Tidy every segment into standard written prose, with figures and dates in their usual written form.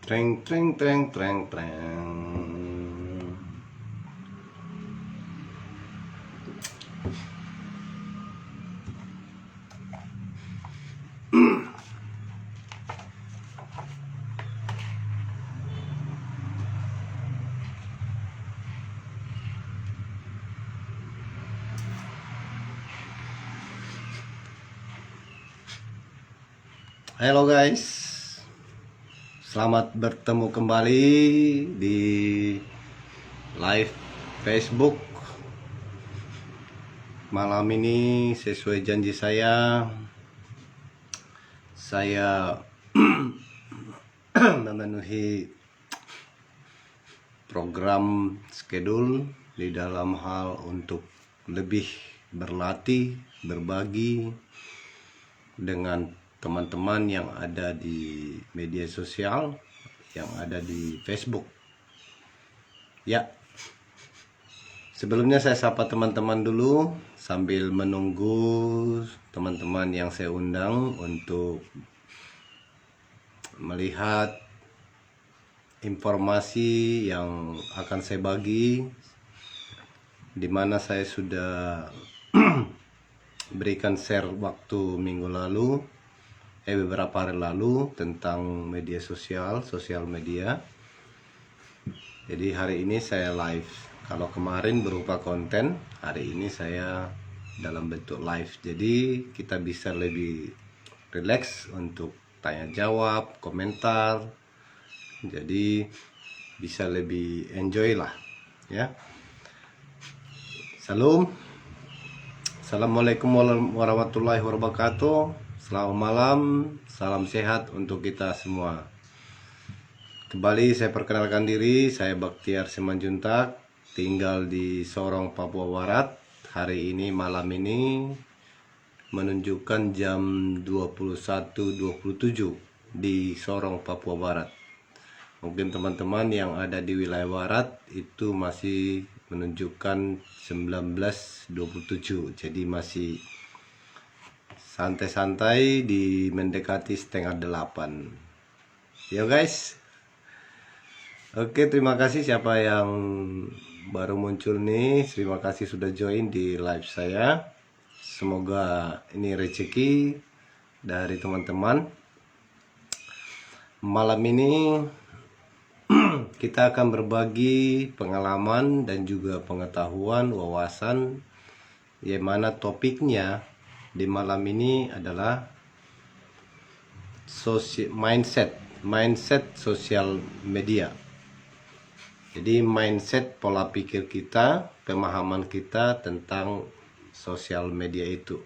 Treng treng treng treng treng. Halo guys, selamat bertemu kembali di live Facebook. Malam ini sesuai janji saya memenuhi program schedule di dalam hal untuk lebih berlatih, berbagi dengan teman-teman yang ada di media sosial, yang ada di Facebook. Ya, sebelumnya saya sapa teman-teman dulu sambil menunggu teman-teman yang saya undang untuk melihat informasi yang akan saya bagi, di mana saya sudah berikan share waktu minggu lalu, beberapa hari lalu tentang media sosial media. Jadi hari ini saya live. Kalau kemarin berupa konten, hari ini saya dalam bentuk live. Jadi kita bisa lebih relax untuk tanya jawab, komentar. Jadi bisa lebih enjoy lah, ya. Assalamualaikum warahmatullahi wabarakatuh. Selamat malam, salam sehat untuk kita semua. Kembali saya perkenalkan diri, saya Bakhtiar Simanjuntak, tinggal di Sorong, Papua Barat. Hari ini, malam ini menunjukkan jam 21.27 di Sorong, Papua Barat. Mungkin teman-teman yang ada di wilayah barat itu masih menunjukkan 19.27, jadi masih santai-santai di mendekati 7:30. Ya guys. Oke, terima kasih siapa yang baru muncul nih. Terima kasih sudah join di live saya. Semoga ini rezeki dari teman-teman. Malam ini kita akan berbagi pengalaman dan juga pengetahuan, wawasan, yang mana topiknya di malam ini adalah mindset sosial media. Jadi mindset, pola pikir kita, pemahaman kita tentang sosial media itu.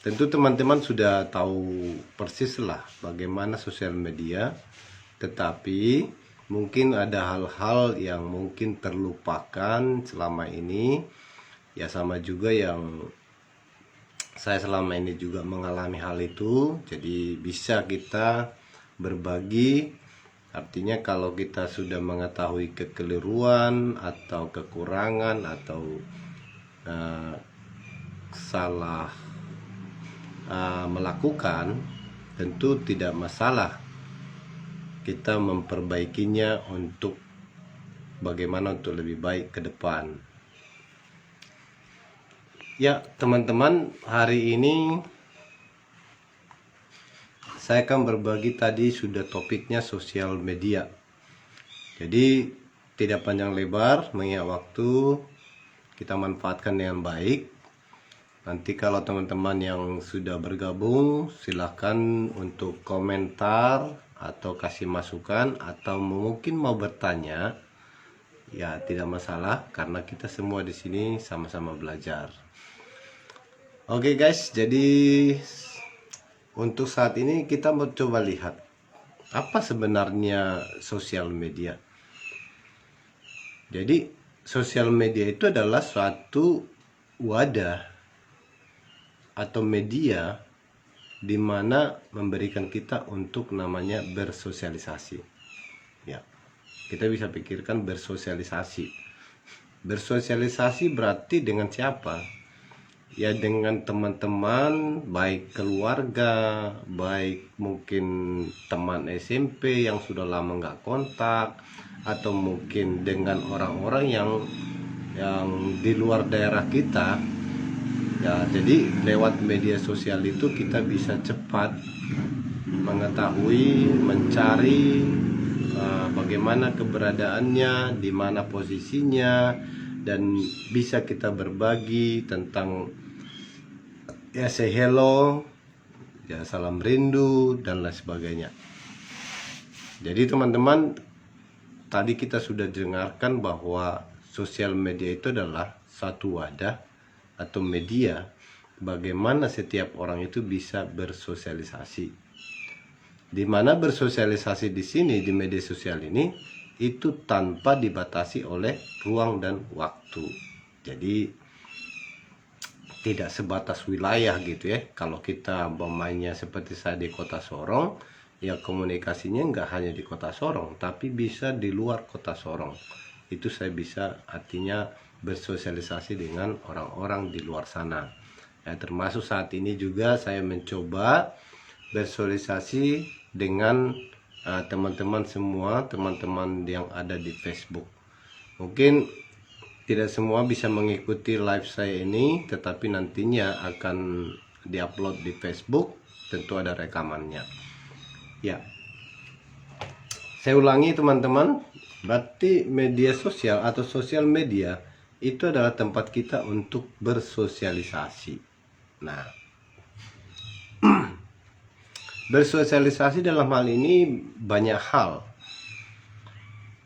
Tentu teman-teman sudah tahu persis lah bagaimana sosial media, tetapi mungkin ada hal-hal yang mungkin terlupakan selama ini. Ya sama juga yang saya selama ini juga mengalami hal itu. Jadi bisa kita berbagi. Artinya kalau kita sudah mengetahui kekeliruan atau kekurangan atau salah melakukan, tentu tidak masalah kita memperbaikinya untuk bagaimana untuk lebih baik ke depan. Ya teman-teman, hari ini saya akan berbagi, tadi sudah topiknya sosial media. Jadi tidak panjang lebar, mengingat waktu, kita manfaatkan dengan baik. Nanti kalau teman-teman yang sudah bergabung, silahkan untuk komentar atau kasih masukan, atau mungkin mau bertanya. Ya tidak masalah, karena kita semua di sini sama-sama belajar. Oke guys, jadi untuk saat ini kita mau coba lihat apa sebenarnya sosial media. Jadi sosial media itu adalah suatu wadah atau media di mana memberikan kita untuk namanya bersosialisasi. Ya, kita bisa pikirkan bersosialisasi. Bersosialisasi berarti dengan siapa? ya dengan teman-teman, baik keluarga, baik mungkin teman SMP yang sudah lama nggak kontak, atau mungkin dengan orang-orang yang di luar daerah kita. Ya, jadi lewat media sosial itu kita bisa cepat mengetahui, mencari bagaimana keberadaannya, di mana posisinya, dan bisa kita berbagi tentang ya say hello, ya salam rindu, dan lain sebagainya. Jadi teman-teman, tadi kita sudah dengarkan bahwa sosial media itu adalah satu wadah atau media bagaimana setiap orang itu bisa bersosialisasi. Di mana bersosialisasi di sini di media sosial ini itu tanpa dibatasi oleh ruang dan waktu. Jadi tidak sebatas wilayah gitu ya. Kalau kita bermainnya seperti saya di kota Sorong, ya komunikasinya nggak hanya di kota Sorong, tapi bisa di luar kota Sorong. Itu saya bisa artinya bersosialisasi dengan orang-orang di luar sana. Ya, termasuk saat ini juga saya mencoba bersosialisasi dengan teman-teman semua, teman-teman yang ada di Facebook. Mungkin tidak semua bisa mengikuti live saya ini, tetapi nantinya akan diupload di Facebook, tentu ada rekamannya. Ya, saya ulangi teman-teman, berarti media sosial atau sosial media itu adalah tempat kita untuk bersosialisasi. Nah, bersosialisasi dalam hal ini banyak hal.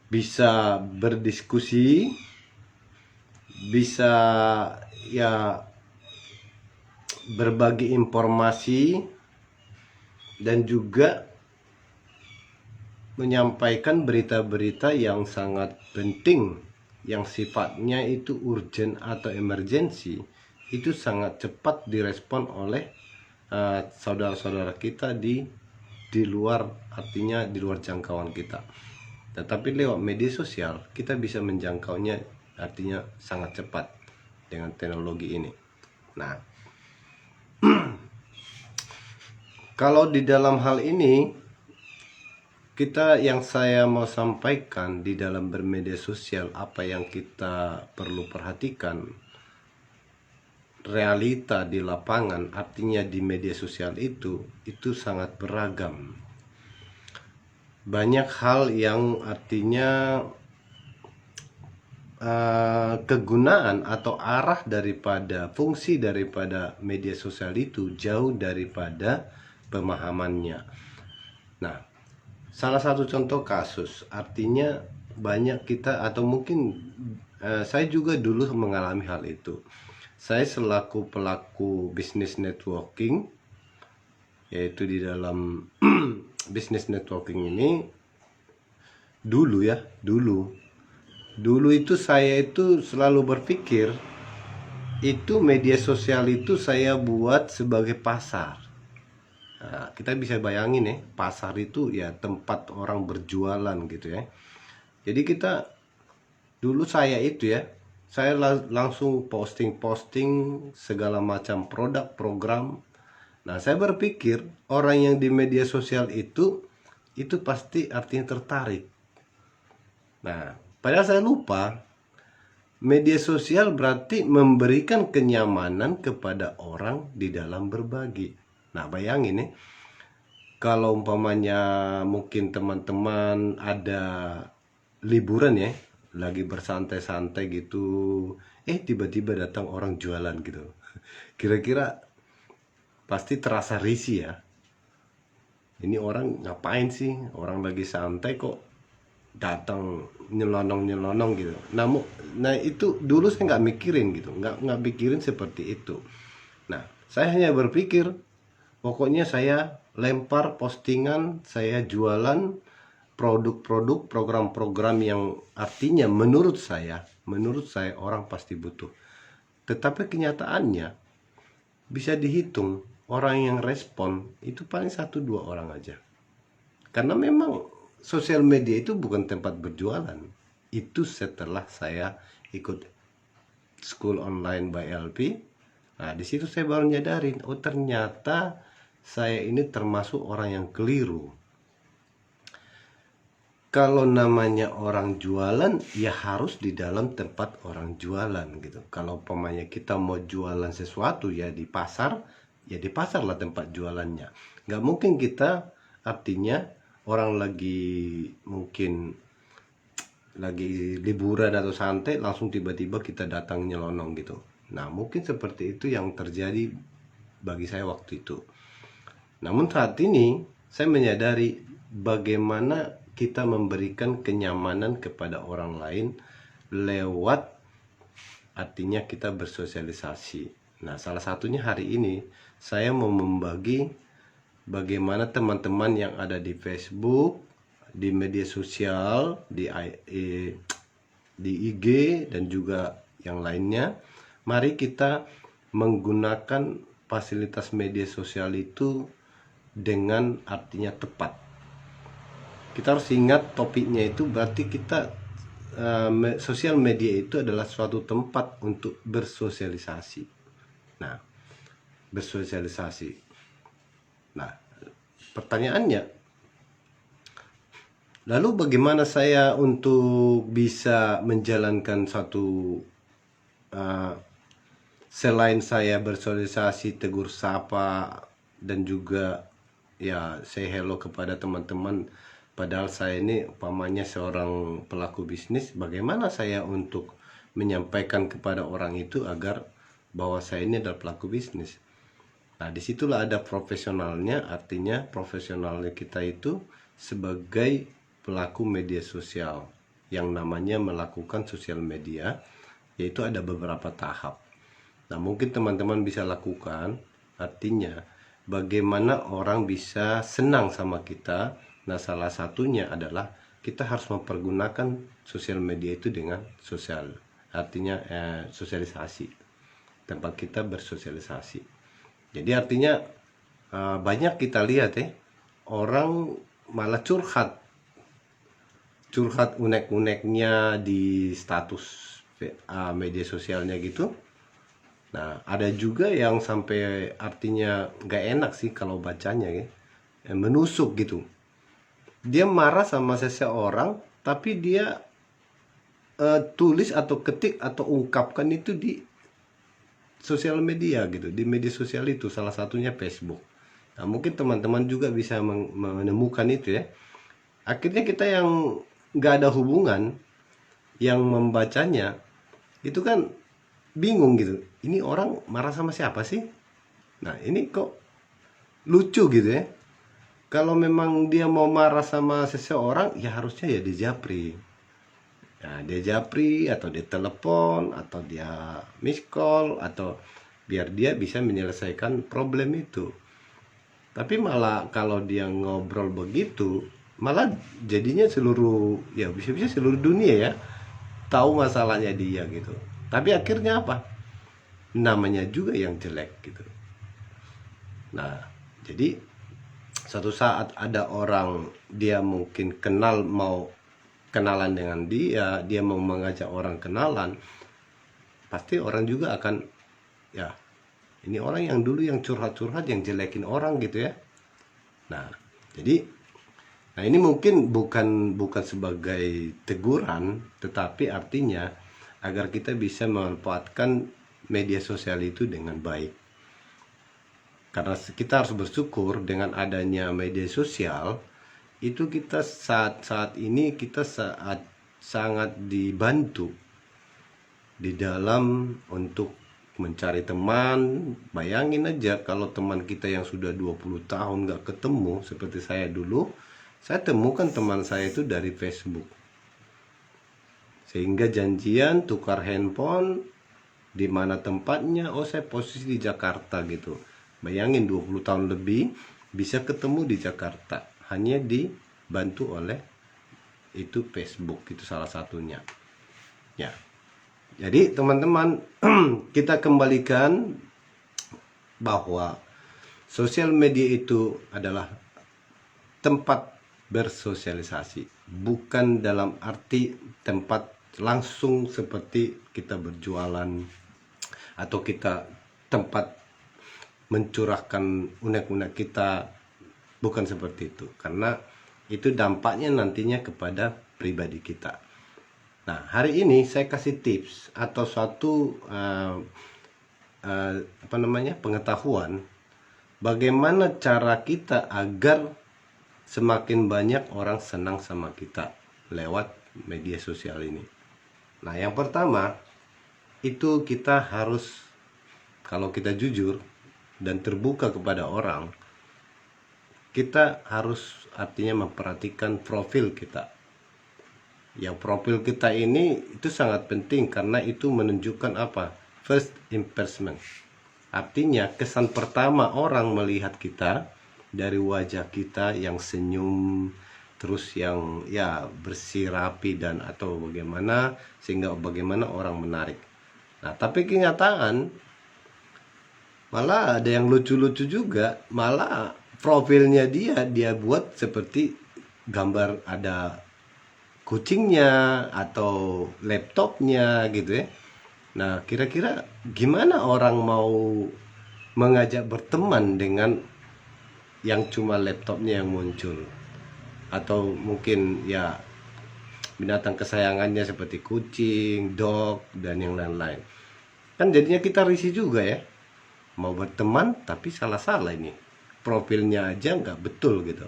Bisa berdiskusi, bisa ya berbagi informasi, dan juga menyampaikan berita-berita yang sangat penting, yang sifatnya itu urgent atau emergensi, itu sangat cepat direspon oleh saudara-saudara kita di luar, artinya di luar jangkauan kita. Tetapi lewat media sosial kita bisa menjangkaunya, artinya sangat cepat dengan teknologi ini. Nah, kalau di dalam hal ini yang saya mau sampaikan di dalam bermedia sosial, apa yang kita perlu perhatikan, realita di lapangan, artinya di media sosial itu sangat beragam. Banyak hal yang artinya kegunaan atau arah daripada fungsi daripada media sosial itu jauh daripada pemahamannya. Nah, salah satu contoh kasus, artinya banyak kita, atau mungkin saya juga dulu mengalami hal itu. Saya selaku pelaku bisnis networking, yaitu di dalam bisnis networking ini, dulu itu saya itu selalu berpikir itu media sosial itu saya buat sebagai pasar. Nah, kita bisa bayangin ya, pasar itu ya tempat orang berjualan gitu ya. Jadi saya langsung posting segala macam produk, program. Nah, saya berpikir orang yang di media sosial itu pasti artinya tertarik. Nah, padahal saya lupa, media sosial berarti memberikan kenyamanan kepada orang di dalam berbagi. Nah, bayangin nih, kalau umpamanya mungkin teman-teman ada liburan ya, lagi bersantai-santai gitu, tiba-tiba datang orang jualan gitu. Kira-kira pasti terasa risih ya. Ini orang ngapain sih? Orang lagi santai kok datang nyelonong gitu. Nah itu dulu saya nggak mikirin gitu, nggak mikirin seperti itu. Nah, saya hanya berpikir pokoknya saya lempar postingan, saya jualan produk-produk, program-program yang artinya menurut saya orang pasti butuh. Tetapi kenyataannya bisa dihitung, orang yang respon itu paling 1-2 orang aja. Karena memang sosial media itu bukan tempat berjualan. Itu setelah saya ikut School Online by LP, Nah, di situ saya baru nyadarin, oh ternyata saya ini termasuk orang yang keliru. Kalau namanya orang jualan, ya harus di dalam tempat orang jualan gitu. Kalau umpamanya kita mau jualan sesuatu ya di pasar lah tempat jualannya. Nggak mungkin kita, artinya orang lagi mungkin lagi liburan atau santai langsung tiba-tiba kita datang nyelonong gitu. Nah, mungkin seperti itu yang terjadi bagi saya waktu itu. Namun saat ini saya menyadari bagaimana kita memberikan kenyamanan kepada orang lain lewat, artinya kita bersosialisasi. Nah, salah satunya hari ini saya mau membagi bagaimana teman-teman yang ada di Facebook, di media sosial, di IG dan juga yang lainnya. Mari kita menggunakan fasilitas media sosial itu dengan artinya tepat. Kita harus ingat topiknya itu, berarti kita sosial media itu adalah suatu tempat untuk bersosialisasi. Nah, bersosialisasi. Nah, pertanyaannya, lalu bagaimana saya untuk bisa menjalankan satu selain saya bersosialisasi, tegur sapa, dan juga ya say hello kepada teman-teman, padahal saya ini umpamanya seorang pelaku bisnis, bagaimana saya untuk menyampaikan kepada orang itu agar bahwa saya ini adalah pelaku bisnis. Nah, disitulah ada profesionalnya, artinya profesionalnya kita itu sebagai pelaku media sosial yang namanya melakukan sosial media, yaitu ada beberapa tahap. Nah, mungkin teman-teman bisa lakukan, artinya bagaimana orang bisa senang sama kita. Nah, salah satunya adalah kita harus mempergunakan sosial media itu dengan sosial, artinya sosialisasi, tempat kita bersosialisasi. Jadi artinya banyak kita lihat orang malah curhat unek-uneknya di status media sosialnya gitu. Nah, ada juga yang sampai artinya nggak enak sih kalau bacanya ya, menusuk gitu. Dia marah sama seseorang, tapi dia tulis atau ketik atau ungkapkan itu di sosial media gitu, di media sosial itu, salah satunya Facebook. Nah, mungkin teman-teman juga bisa menemukan itu ya. Akhirnya kita yang nggak ada hubungan, yang membacanya itu kan bingung gitu, ini orang marah sama siapa sih? Nah, ini kok lucu gitu ya. Kalau memang dia mau marah sama seseorang, ya harusnya ya dijapri. Nah, dia japri atau dia telepon atau dia miss call, atau biar dia bisa menyelesaikan problem itu. Tapi malah kalau dia ngobrol begitu, malah jadinya seluruh, ya bisa-bisa seluruh dunia ya tahu masalahnya dia gitu. Tapi akhirnya apa? Namanya juga yang jelek gitu. Nah, jadi suatu saat ada orang, dia mungkin kenal, mau kenalan dengan dia mau mengajak orang kenalan, pasti orang juga akan, ya ini orang yang dulu yang curhat-curhat, yang jelekin orang gitu ya. Nah, jadi ini mungkin bukan sebagai teguran, tetapi artinya agar kita bisa memanfaatkan media sosial itu dengan baik. Karena kita harus bersyukur dengan adanya media sosial itu, kita saat ini kita sangat dibantu di dalam untuk mencari teman. Bayangin aja kalau teman kita yang sudah 20 tahun gak ketemu, seperti saya dulu, saya temukan teman saya itu dari Facebook, sehingga janjian tukar handphone, di mana tempatnya, oh saya posisi di Jakarta gitu. Bayangin 20 tahun lebih bisa ketemu di Jakarta, hanya dibantu oleh itu Facebook, itu salah satunya ya. Jadi teman-teman, kita kembalikan bahwa sosial media itu adalah tempat bersosialisasi, bukan dalam arti tempat langsung seperti kita berjualan atau kita tempat mencurahkan unek-unek kita, bukan seperti itu, karena itu dampaknya nantinya kepada pribadi kita. Nah, hari ini saya kasih tips atau suatu pengetahuan bagaimana cara kita agar semakin banyak orang senang sama kita lewat media sosial ini. Nah, yang pertama itu kita harus, kalau kita jujur dan terbuka kepada orang, kita harus artinya memperhatikan profil kita. Yang profil kita ini itu sangat penting karena itu menunjukkan apa? First impression. Artinya kesan pertama orang melihat kita dari wajah kita yang senyum, terus yang ya bersih, rapi, dan atau bagaimana, sehingga bagaimana orang menarik. Nah, tapi kenyataan malah ada yang lucu-lucu juga, malah profilnya dia buat seperti gambar ada kucingnya atau laptopnya gitu ya. Nah, kira-kira gimana orang mau mengajak berteman dengan yang cuma laptopnya yang muncul, atau mungkin ya binatang kesayangannya seperti kucing, dog, dan yang lain-lain. Kan jadinya kita risih juga ya, mau berteman tapi salah-salah, ini profilnya aja nggak betul gitu.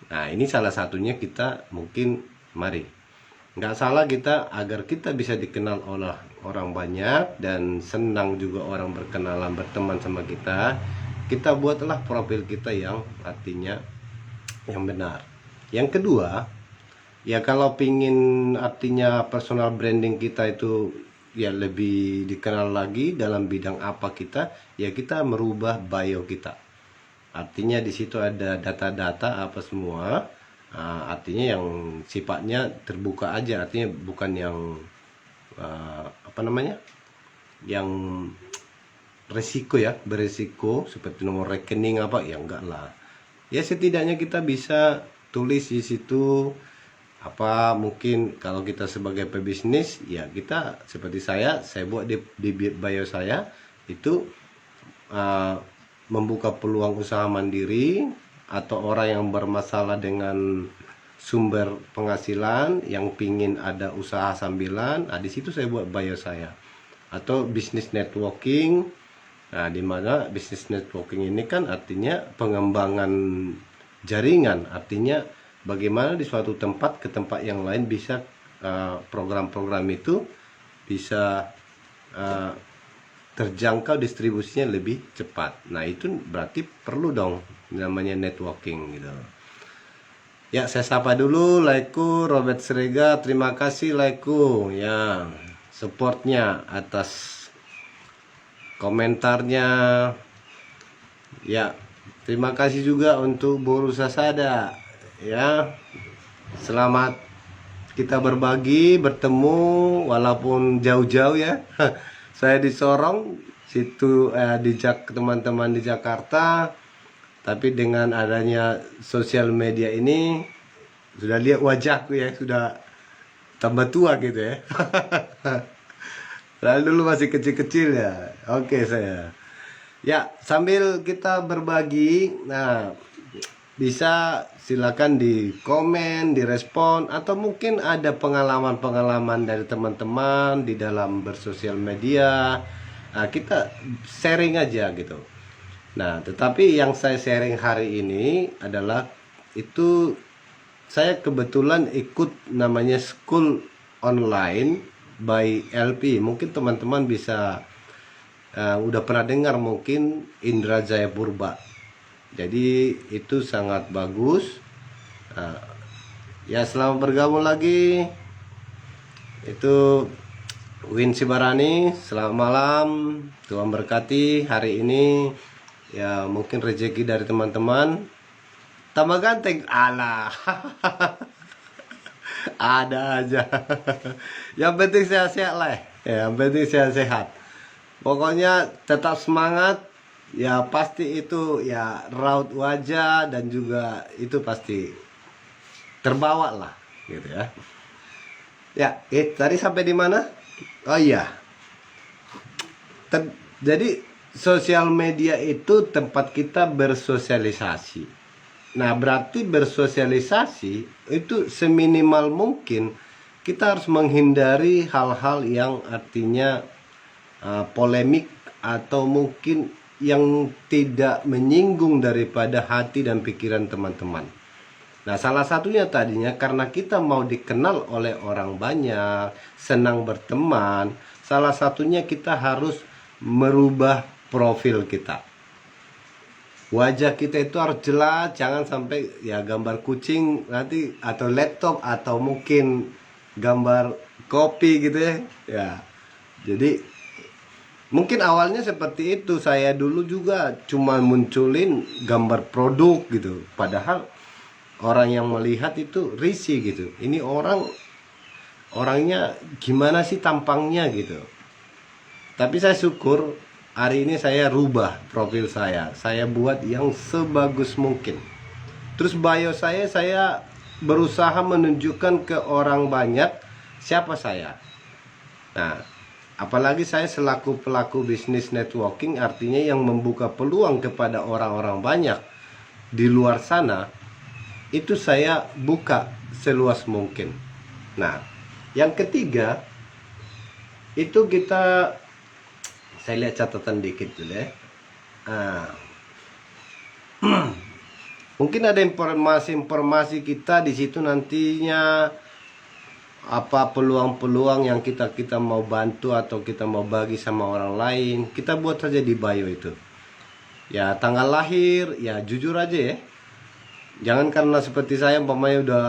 Nah, ini salah satunya kita mungkin nggak salah kita, agar kita bisa dikenal oleh orang banyak dan senang juga orang berkenalan berteman sama kita buatlah profil kita yang artinya yang benar. Yang kedua, ya kalau pingin artinya personal branding kita itu ya lebih dikenal lagi dalam bidang apa kita, ya kita merubah bio kita. Artinya di situ ada data-data apa semua, artinya yang sifatnya terbuka aja, artinya bukan yang yang resiko ya, beresiko seperti nomor rekening apa ya, enggak lah. Ya setidaknya kita bisa tulis di situ apa, mungkin kalau kita sebagai pebisnis ya kita seperti saya buat di bio saya itu membuka peluang usaha mandiri atau orang yang bermasalah dengan sumber penghasilan yang pingin ada usaha sambilan. Nah, di situ saya buat bio saya. Atau bisnis networking. Nah, di mana bisnis networking ini kan artinya pengembangan jaringan, artinya bagaimana di suatu tempat ke tempat yang lain bisa program-program itu bisa terjangkau distribusinya lebih cepat. Nah, itu berarti perlu dong namanya networking gitu. Ya, saya sapa dulu Laiku Robert Srega, terima kasih Laiku ya supportnya atas komentarnya. Ya, terima kasih juga untuk Boru Sasada ya. Selamat kita berbagi, bertemu walaupun jauh-jauh ya. Saya di Sorong, situ teman-teman di Jakarta. Tapi dengan adanya sosial media ini sudah lihat wajahku ya, sudah tambah tua gitu ya. Lalu dulu masih kecil-kecil ya. Oke saya. Ya, sambil kita berbagi, nah bisa silakan di komen, di respon, atau mungkin ada pengalaman-pengalaman dari teman-teman di dalam bersosial media. Nah, kita sharing aja gitu. Nah, tetapi yang saya sharing hari ini adalah itu saya kebetulan ikut namanya School Online by LP. Mungkin teman-teman bisa udah pernah dengar mungkin Indra Jaya Purba. Jadi itu sangat bagus. Ya, selamat bergabung lagi. Itu Win Sibarani, selamat malam. Tuhan berkati hari ini. Ya, mungkin rezeki dari teman-teman tambah ganteng, alah. Ada aja. Yang penting sehat-sehat lah ya, yang penting sehat-sehat. Pokoknya tetap semangat ya, pasti itu ya raut wajah dan juga itu pasti terbawa lah gitu ya. Ya, tadi sampai di mana? Oh iya, jadi sosial media itu tempat kita bersosialisasi. Nah, berarti bersosialisasi itu seminimal mungkin kita harus menghindari hal-hal yang artinya polemik atau mungkin yang tidak menyinggung daripada hati dan pikiran teman-teman. Nah, salah satunya tadinya karena kita mau dikenal oleh orang banyak, senang berteman, salah satunya kita harus merubah profil kita. Wajah kita itu harus jelas, jangan sampai ya gambar kucing nanti atau laptop atau mungkin gambar kopi gitu ya. Ya. Jadi mungkin awalnya seperti itu, saya dulu juga cuma munculin gambar produk gitu. Padahal orang yang melihat itu risih gitu. Ini orangnya gimana sih tampangnya gitu. Tapi saya syukur hari ini saya rubah profil saya buat yang sebagus mungkin. Terus bio saya berusaha menunjukkan ke orang banyak siapa saya. Nah, apalagi saya selaku pelaku bisnis networking, artinya yang membuka peluang kepada orang-orang banyak di luar sana, itu saya buka seluas mungkin. Nah, yang ketiga itu saya lihat catatan dikit dulu ya. Mungkin ada informasi kita di situ nantinya, apa peluang-peluang yang kita mau bantu atau kita mau bagi sama orang lain, kita buat saja di bio itu. Ya, tanggal lahir, ya jujur aja ya. Jangan karena seperti saya umpamanya udah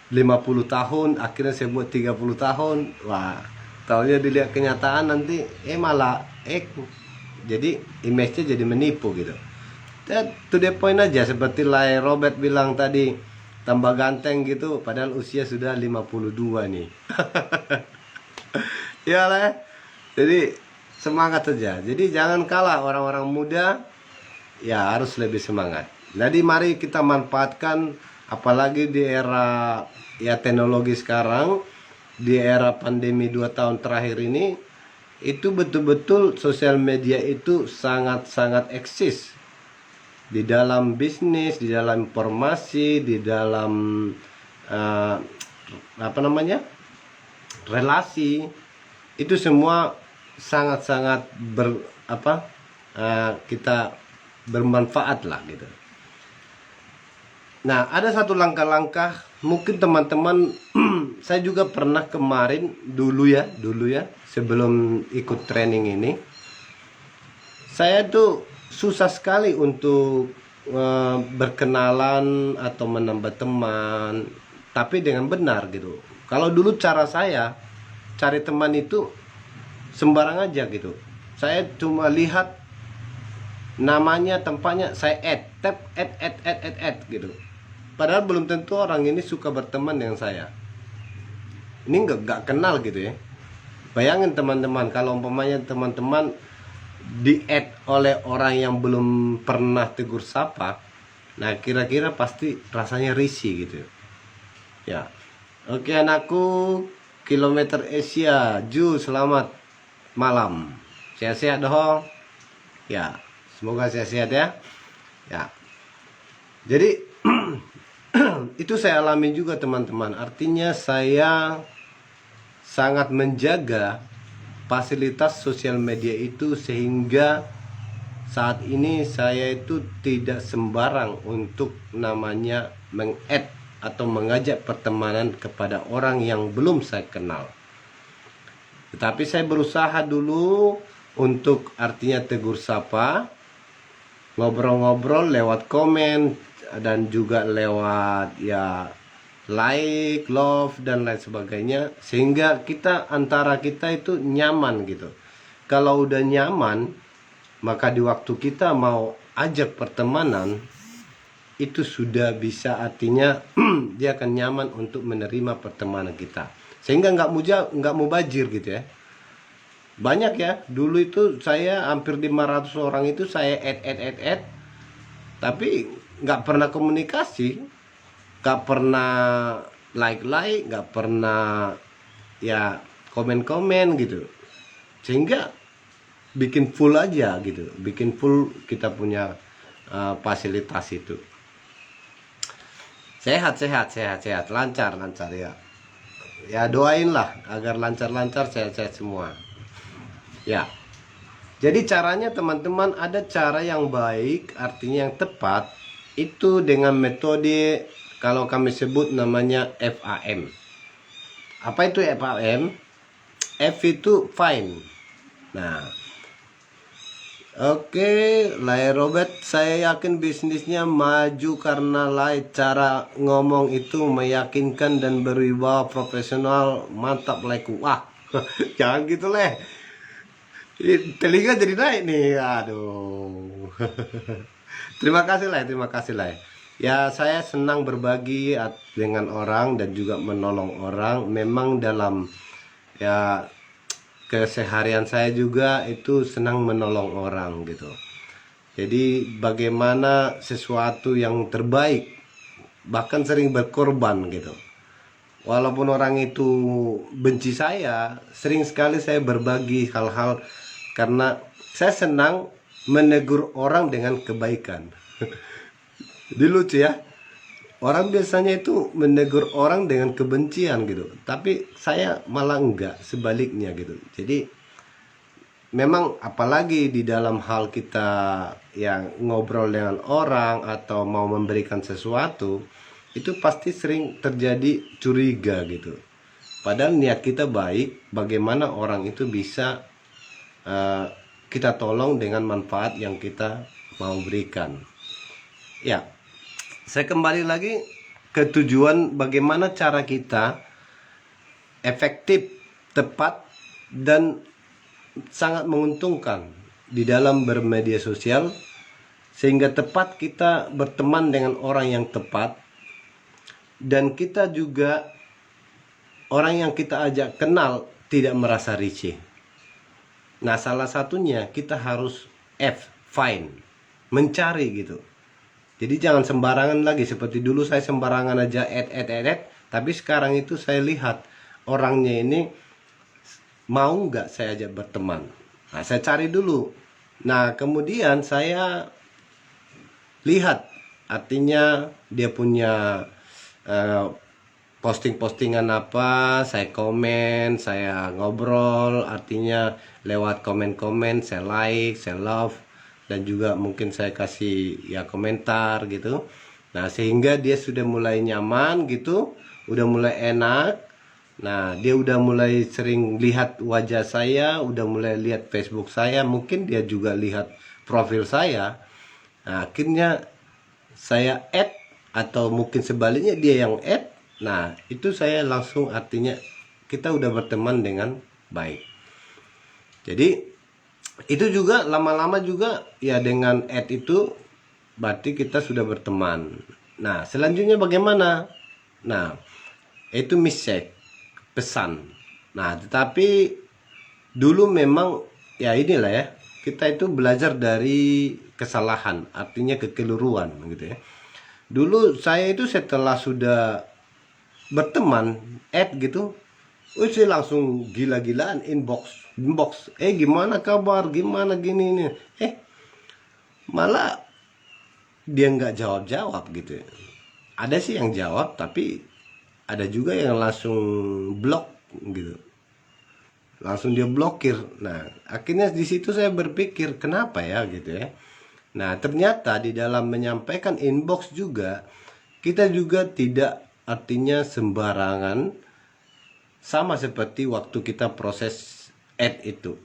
50 tahun, akhirnya saya buat 30 tahun. Wah, taunya dilihat kenyataan nanti malah jadi image-nya jadi menipu gitu. To the point aja, seperti Lai Robert bilang tadi, tambah ganteng gitu padahal usia sudah 52 nih. Ya lah. Jadi semangat saja. Jadi jangan kalah, orang-orang muda ya harus lebih semangat. Jadi mari kita manfaatkan, apalagi di era ya teknologi sekarang, di era pandemi 2 tahun terakhir ini, itu betul-betul sosial media itu sangat-sangat eksis di dalam bisnis, di dalam informasi, di dalam relasi. Itu semua sangat-sangat kita bermanfaat lah gitu. Nah, ada satu langkah-langkah mungkin teman-teman saya juga pernah kemarin dulu ya sebelum ikut training ini, saya tuh susah sekali untuk berkenalan atau menambah teman, tapi dengan benar gitu. Kalau dulu cara saya cari teman itu sembarang aja gitu. Saya cuma lihat namanya, tempatnya, saya add gitu. Padahal belum tentu orang ini suka berteman dengan saya. Ini nggak kenal gitu ya. Bayangin teman-teman, kalau umpamanya teman-teman di-add oleh orang yang belum pernah tegur sapa, nah kira-kira pasti rasanya risih gitu. Ya. Oke anakku, Kilometer Asia, Ju, selamat malam. Sehat-sehat dong. Ya, semoga sehat-sehat ya. Ya. Jadi itu saya alami juga teman-teman. Artinya saya sangat menjaga fasilitas sosial media itu, sehingga saat ini saya itu tidak sembarang untuk namanya meng-add atau mengajak pertemanan kepada orang yang belum saya kenal. Tetapi saya berusaha dulu untuk artinya tegur sapa, ngobrol-ngobrol lewat komen dan juga lewat ya like, love dan lain sebagainya, sehingga antara kita itu nyaman gitu. Kalau udah nyaman, maka di waktu kita mau ajak pertemanan itu sudah bisa, artinya dia akan nyaman untuk menerima pertemanan kita, sehingga nggak mubazir gitu ya. Banyak ya, dulu itu saya hampir 500 orang itu saya add, tapi nggak pernah komunikasi, nggak pernah like, nggak pernah ya komen-komen gitu. Sehingga bikin full aja gitu, bikin full kita punya fasilitas itu. Sehat, lancar ya. Ya doainlah agar lancar, sehat semua. Ya. Jadi caranya teman-teman, ada cara yang baik, artinya yang tepat, itu dengan metode kalau kami sebut namanya FAM. Apa itu FAM? F itu fine. Nah, oke, Lai Robert, saya yakin bisnisnya maju karena Lai cara ngomong itu meyakinkan dan berwibawa profesional. Mantap, Laiku. Wah, jangan gitu, Leh. Telinga jadi naik nih. Aduh. Terima kasih, Lai. Ya, saya senang berbagi dengan orang dan juga menolong orang. Memang dalam ya keseharian saya juga itu senang menolong orang gitu. Jadi bagaimana sesuatu yang terbaik, bahkan sering berkorban gitu. Walaupun orang itu benci saya, sering sekali saya berbagi hal-hal karena saya senang menegur orang dengan kebaikan. Jadi lucu ya. Orang biasanya itu menegur orang dengan kebencian gitu, tapi saya malah enggak, sebaliknya gitu. Jadi memang apalagi di dalam hal kita yang ngobrol dengan orang atau mau memberikan sesuatu, itu pasti sering terjadi curiga gitu. Padahal niat kita baik, bagaimana orang itu bisa kita tolong dengan manfaat yang kita mau berikan. Ya, saya kembali lagi ke tujuan, bagaimana cara kita efektif, tepat, dan sangat menguntungkan di dalam bermedia sosial, sehingga tepat kita berteman dengan orang yang tepat, dan kita juga orang yang kita ajak kenal tidak merasa risih. Nah, salah satunya kita harus find, mencari gitu. Jadi jangan sembarangan lagi, seperti dulu saya sembarangan aja tapi sekarang itu saya lihat orangnya ini mau nggak saya ajak berteman. Nah, saya cari dulu. Nah, kemudian saya lihat, artinya dia punya posting-postingan apa, saya komen, saya ngobrol, artinya lewat komen-komen, saya like, saya love, dan juga mungkin saya kasih ya komentar gitu. Nah, sehingga dia sudah mulai nyaman gitu, udah mulai enak. Nah, dia udah mulai sering lihat wajah saya, udah mulai lihat Facebook saya, mungkin dia juga lihat profil saya. Nah, akhirnya saya add, atau mungkin sebaliknya dia yang add. Nah, itu saya langsung, artinya kita udah berteman dengan baik. Jadi itu juga lama-lama juga ya, dengan add itu berarti kita sudah berteman. Nah, selanjutnya bagaimana? Nah, itu message, pesan. Nah, tetapi dulu memang ya inilah ya, kita itu belajar dari kesalahan, artinya kekeliruan gitu ya. Dulu saya itu setelah sudah berteman, add gitu, saya langsung gila-gilaan inbox. Gimana kabar, gimana gini nih, malah dia nggak jawab gitu. Ada sih yang jawab, tapi ada juga yang langsung blok gitu, langsung dia blokir. Nah, akhirnya di situ saya berpikir kenapa ya gitu ya. Nah, ternyata di dalam menyampaikan inbox juga kita juga tidak, artinya sembarangan, sama seperti waktu kita proses add itu.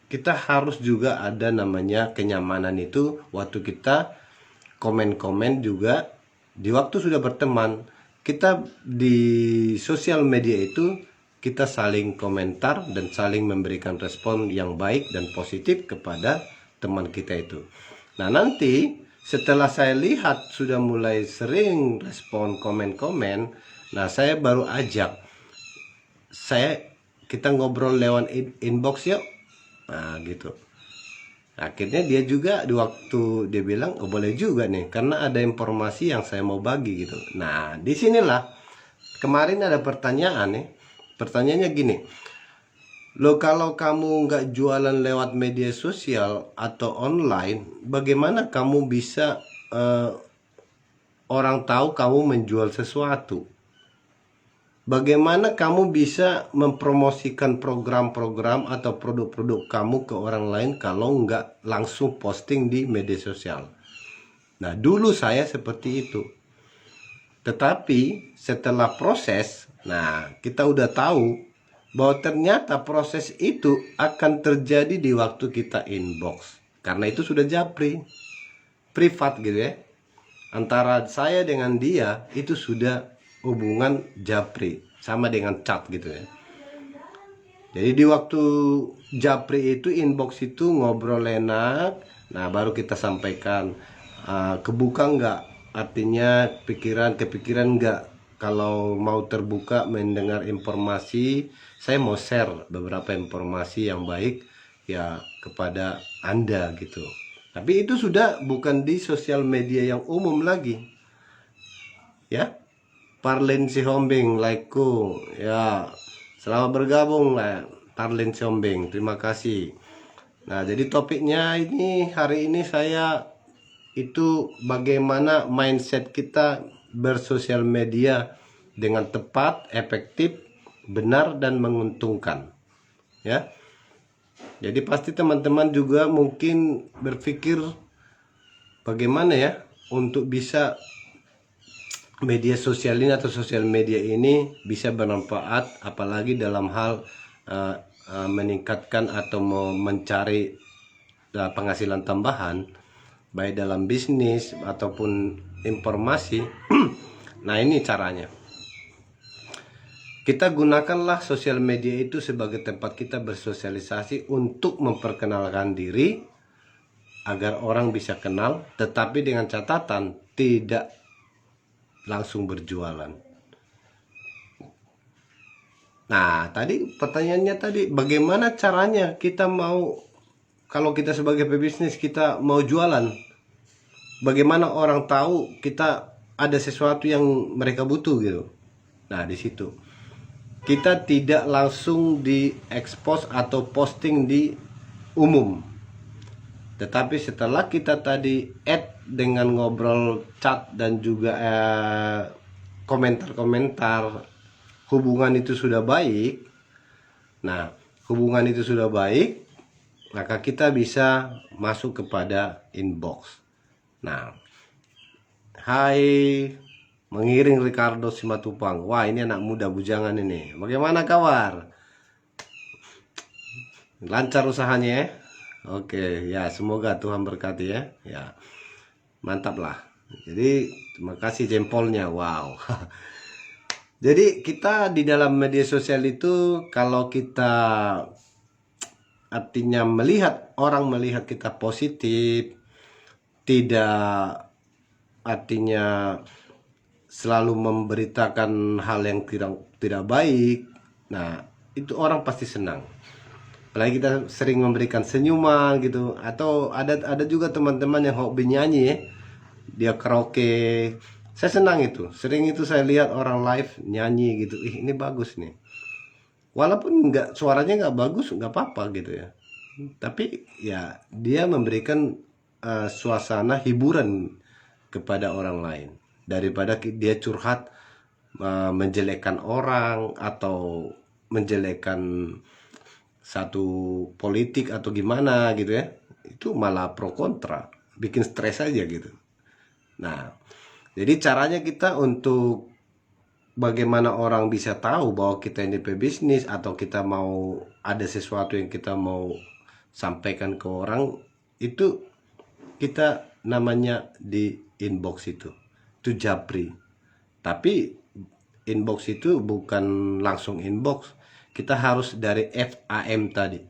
Kita harus juga ada namanya kenyamanan itu waktu kita komen-komen juga. Di waktu sudah berteman, kita di sosial media itu kita saling komentar dan saling memberikan respon yang baik dan positif kepada teman kita itu. Nah, nanti setelah saya lihat sudah mulai sering respon komen-komen, nah saya baru ajak, kita ngobrol lewat inbox yuk. Nah, gitu. Akhirnya dia juga di waktu dia bilang, oh boleh juga nih, karena ada informasi yang saya mau bagi gitu. Nah, disinilah kemarin ada pertanyaan nih. Pertanyaannya gini, Loh, kalau kamu nggak jualan lewat media sosial atau online, bagaimana kamu bisa eh, orang tahu kamu menjual sesuatu? Bagaimana kamu bisa mempromosikan program-program atau produk-produk kamu ke orang lain kalau nggak langsung posting di media sosial? Nah, dulu saya seperti itu. Tetapi setelah proses, nah kita udah tahu bahwa ternyata proses itu akan terjadi di waktu kita inbox. Karena itu sudah japri, privat gitu ya. Antara saya dengan dia itu sudah hubungan japri, sama dengan chat gitu ya. Jadi di waktu japri itu, inbox itu ngobrol enak, nah baru kita sampaikan. Kebuka nggak? Artinya kepikiran nggak? Kalau mau terbuka mendengar informasi, saya mau share beberapa informasi yang baik ya kepada Anda gitu. Tapi itu sudah bukan di sosial media yang umum lagi, ya. Parlin Sihombing, like-ku ya. Selamat bergabung lah Parlin Sihombing, terima kasih. Nah, jadi topiknya ini hari ini saya itu bagaimana mindset kita bersosial media dengan tepat, efektif, benar dan menguntungkan. Ya. Jadi pasti teman-teman juga mungkin berpikir bagaimana ya untuk bisa media sosial ini atau sosial media ini bisa bermanfaat, apalagi dalam hal meningkatkan atau mencari penghasilan tambahan, baik dalam bisnis ataupun informasi. Nah, ini caranya. Kita gunakanlah sosial media itu sebagai tempat kita bersosialisasi untuk memperkenalkan diri agar orang bisa kenal, tetapi dengan catatan tidak langsung berjualan. Nah, tadi pertanyaannya tadi, bagaimana caranya kita mau, kalau kita sebagai pebisnis kita mau jualan, bagaimana orang tahu kita ada sesuatu yang mereka butuh gitu. Nah, di situ kita tidak langsung diekspos atau posting di umum, tetapi setelah kita tadi add dengan ngobrol, chat dan juga komentar-komentar, hubungan itu sudah baik. Nah, hubungan itu sudah baik, maka kita bisa masuk kepada inbox. Nah, hai, mengiring Ricardo Simatupang. Wah, ini anak muda bujangan ini. Bagaimana kabar? Lancar usahanya ya? Oke, ya semoga Tuhan berkati ya. Ya, mantap lah. Jadi terima kasih jempolnya. Wow. Jadi kita di dalam media sosial itu, kalau kita artinya orang melihat kita positif, tidak artinya selalu memberitakan hal yang tidak baik, nah itu orang pasti senang. Apalagi kita sering memberikan senyuman gitu, atau ada juga teman-teman yang hobi nyanyi ya, dia karaoke. Saya senang itu, sering itu saya lihat orang live nyanyi gitu. Ini bagus nih, walaupun suaranya nggak bagus, nggak apa-apa gitu ya, tapi ya dia memberikan suasana hiburan kepada orang lain, daripada dia curhat menjelekkan orang atau menjelekkan satu politik atau gimana gitu ya. Itu malah pro kontra, bikin stres aja gitu. Nah, jadi caranya kita untuk bagaimana orang bisa tahu bahwa kita ini pebisnis atau kita mau ada sesuatu yang kita mau sampaikan ke orang, itu kita namanya di inbox itu japri. Tapi inbox itu bukan langsung inbox, kita harus dari FAM tadi,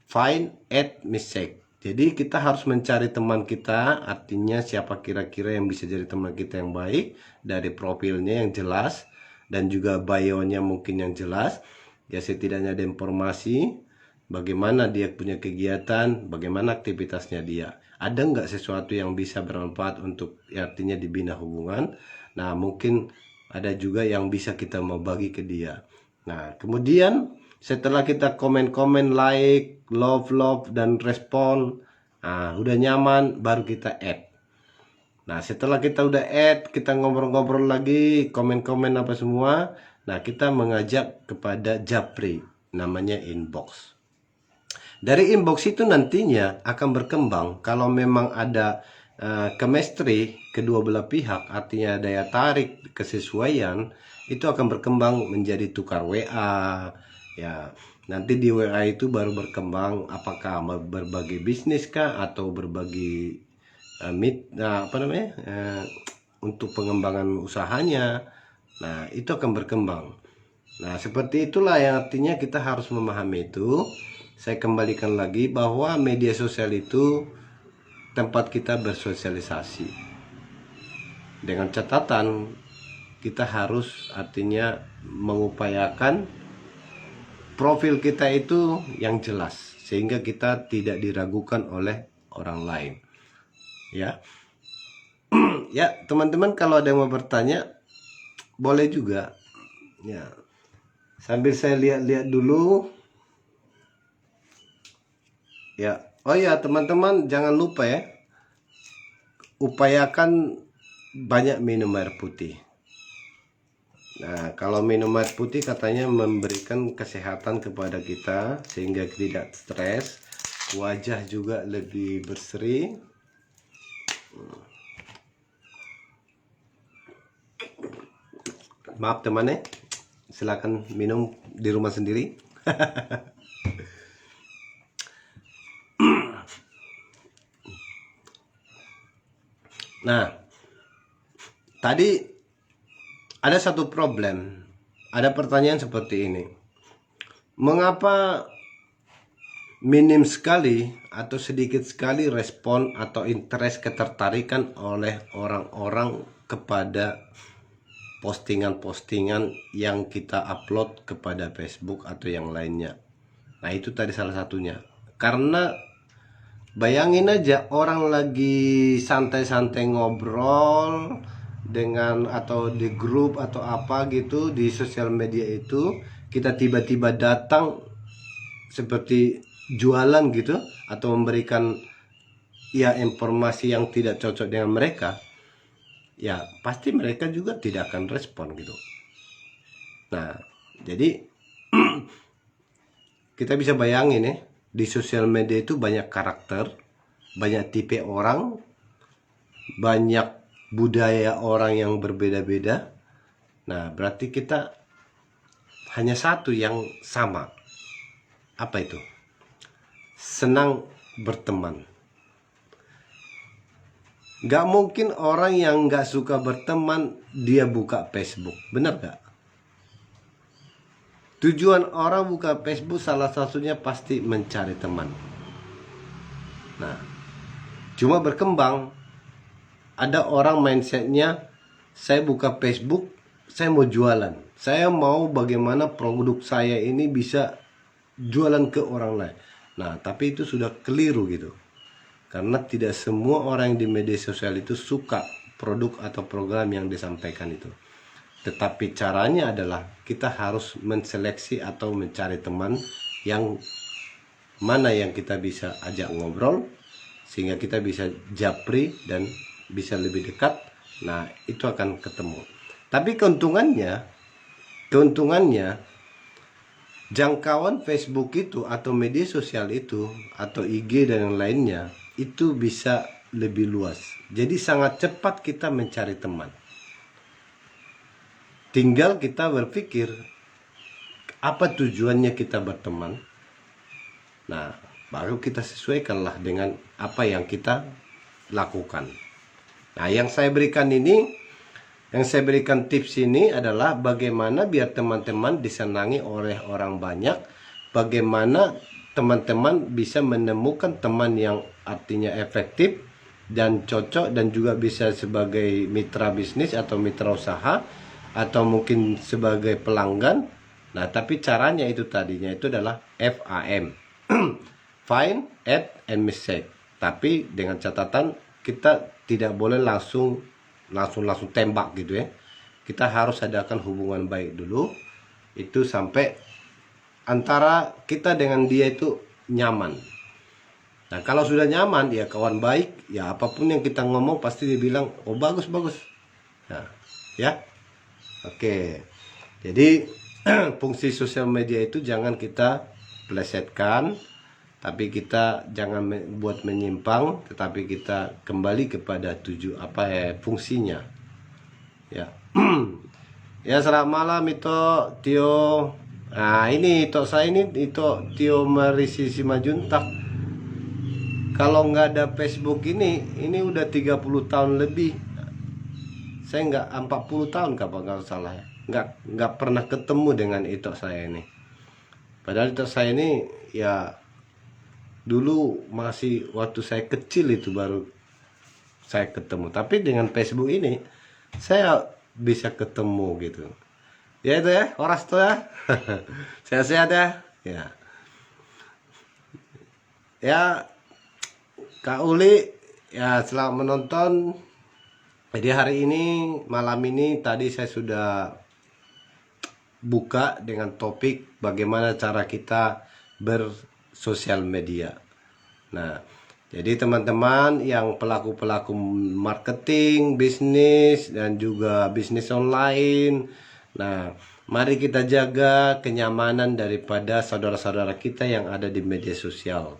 find, add, mistake. Jadi kita harus mencari teman kita, artinya siapa kira-kira yang bisa jadi teman kita yang baik, dari profilnya yang jelas dan juga bio-nya mungkin yang jelas, ya setidaknya ada informasi bagaimana dia punya kegiatan, bagaimana aktivitasnya dia, ada nggak sesuatu yang bisa bermanfaat untuk artinya dibina hubungan. Nah, mungkin ada juga yang bisa kita mau bagi ke dia. Nah, kemudian Setelah kita komen-komen, like, love, dan respon, nah, udah nyaman, baru kita add. Nah, setelah kita udah add, kita ngobrol-ngobrol lagi, komen-komen apa semua. Nah, kita mengajak kepada japri, namanya inbox. Dari inbox itu nantinya akan berkembang kalau memang ada chemistry kedua belah pihak, artinya daya tarik, kesesuaian, itu akan berkembang menjadi tukar WA. Ya, nanti di WA itu baru berkembang apakah berbagi bisnis kah atau berbagi untuk pengembangan usahanya. Nah, itu akan berkembang. Nah, seperti itulah yang artinya kita harus memahami itu. Saya kembalikan lagi bahwa media sosial itu tempat kita bersosialisasi. Dengan catatan kita harus artinya mengupayakan profil kita itu yang jelas sehingga kita tidak diragukan oleh orang lain. Ya. Ya, teman-teman, kalau ada yang mau bertanya boleh juga. Ya. Sambil saya lihat-lihat dulu. Ya. Oh ya, teman-teman, jangan lupa ya. Upayakan banyak minum air putih. Nah, kalau minum air putih katanya memberikan kesehatan kepada kita sehingga tidak stres, wajah juga lebih berseri. Maaf teman, silakan minum di rumah sendiri. Nah, tadi ada satu problem. Ada pertanyaan seperti ini. Mengapa minim sekali atau sedikit sekali respon atau interest ketertarikan oleh orang-orang kepada postingan-postingan yang kita upload kepada Facebook atau yang lainnya? Nah, itu tadi salah satunya. Karena bayangin aja orang lagi santai-santai ngobrol dengan atau di grup atau apa gitu di sosial media itu, kita tiba-tiba datang seperti jualan gitu atau memberikan ya informasi yang tidak cocok dengan mereka, ya pasti mereka juga tidak akan respon gitu. Nah, jadi kita bisa bayangin ya, di sosial media itu banyak karakter, banyak tipe orang, banyak budaya orang yang berbeda-beda. Nah, berarti kita hanya satu yang sama. Apa itu? Senang berteman. Gak mungkin orang yang gak suka berteman dia buka Facebook, benar gak? Tujuan orang buka Facebook salah satunya pasti mencari teman. Nah, cuma berkembang. Ada orang mindsetnya, saya buka Facebook, saya mau jualan. Saya mau bagaimana produk saya ini bisa jualan ke orang lain. Nah, tapi itu sudah keliru gitu. Karena tidak semua orang di media sosial itu suka produk atau program yang disampaikan itu. Tetapi caranya adalah kita harus menseleksi atau mencari teman yang mana yang kita bisa ajak ngobrol sehingga kita bisa japri dan bisa lebih dekat. Nah, itu akan ketemu. Tapi keuntungannya jangkauan Facebook itu atau media sosial itu atau IG dan yang lainnya itu bisa lebih luas. Jadi sangat cepat kita mencari teman. Tinggal kita berpikir apa tujuannya kita berteman. Nah, baru kita sesuaikanlah dengan apa yang kita lakukan. Nah, yang saya berikan tips ini adalah bagaimana biar teman-teman disenangi oleh orang banyak, bagaimana teman-teman bisa menemukan teman yang artinya efektif dan cocok dan juga bisa sebagai mitra bisnis atau mitra usaha atau mungkin sebagai pelanggan. Nah, tapi caranya itu tadinya itu adalah FAM. Find, add, and message. Tapi dengan catatan kita tidak boleh langsung tembak gitu ya. Kita harus adakan hubungan baik dulu. Itu sampai antara kita dengan dia itu nyaman. Nah, kalau sudah nyaman, ya kawan baik, ya apapun yang kita ngomong pasti dia bilang, oh bagus, bagus. Nah, ya. Oke. Jadi, fungsi sosial media itu jangan kita plesetkan, tapi kita jangan buat menyimpang, tetapi kita kembali kepada fungsinya. Ya. Ya, selamat malam itu Tio. Nah, ini itu saya ini itu Tio Marisi Simajuntak. Kalau nggak ada Facebook ini udah 30 tahun lebih. Saya nggak 40 tahun kalau salah ya. Nggak pernah ketemu dengan itu saya ini. Padahal itu saya ini ya dulu masih waktu saya kecil itu baru saya ketemu. Tapi dengan Facebook ini saya bisa ketemu gitu. Ya itu ya, horas tuh ya. Sehat-sehat ya. Ya. Ya, Kak Uli, ya selamat menonton. Jadi hari ini, malam ini tadi saya sudah buka dengan topik bagaimana cara kita bersosial media. Nah, jadi teman-teman yang pelaku-pelaku marketing, bisnis, dan juga bisnis online. Nah, mari kita jaga kenyamanan daripada saudara-saudara kita yang ada di media sosial.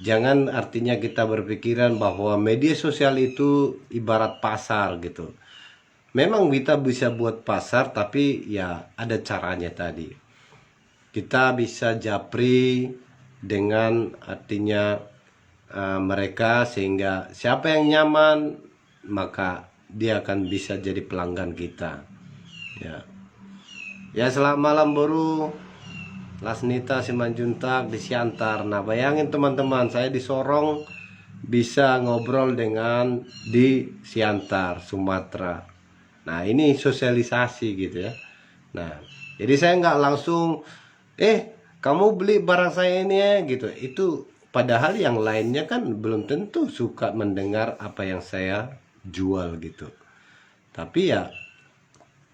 Jangan artinya kita berpikiran bahwa media sosial itu ibarat pasar gitu. Memang kita bisa buat pasar, tapi ya ada caranya tadi. Kita bisa japri dengan artinya mereka, sehingga siapa yang nyaman maka dia akan bisa jadi pelanggan kita. Ya, selamat malam Boru. Lasnita Simanjuntak di Siantar. Nah, bayangin teman-teman, saya di Sorong bisa ngobrol dengan di Siantar, Sumatera. Nah, ini sosialisasi gitu ya. Nah, jadi saya nggak langsung kamu beli barang saya ini ya gitu. Itu padahal yang lainnya kan belum tentu suka mendengar apa yang saya jual gitu. Tapi ya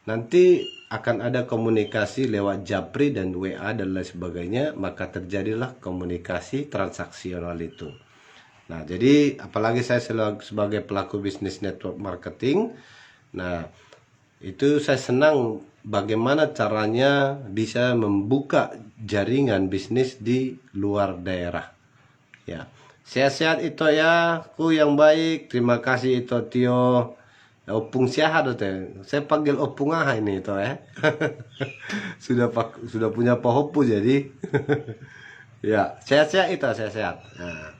nanti akan ada komunikasi lewat Japri dan WA dan lain sebagainya, maka terjadilah komunikasi transaksional itu. Nah, jadi apalagi saya sebagai pelaku bisnis network marketing, nah itu saya senang bagaimana caranya bisa membuka jaringan bisnis di luar daerah. Ya, sehat-sehat itu ya, ku yang baik. Terima kasih itu Tio. Opung sehat tuh, saya panggil opung ini itu ya. sudah punya pohopu jadi. Ya, sehat-sehat itu, sehat-sehat. Nah,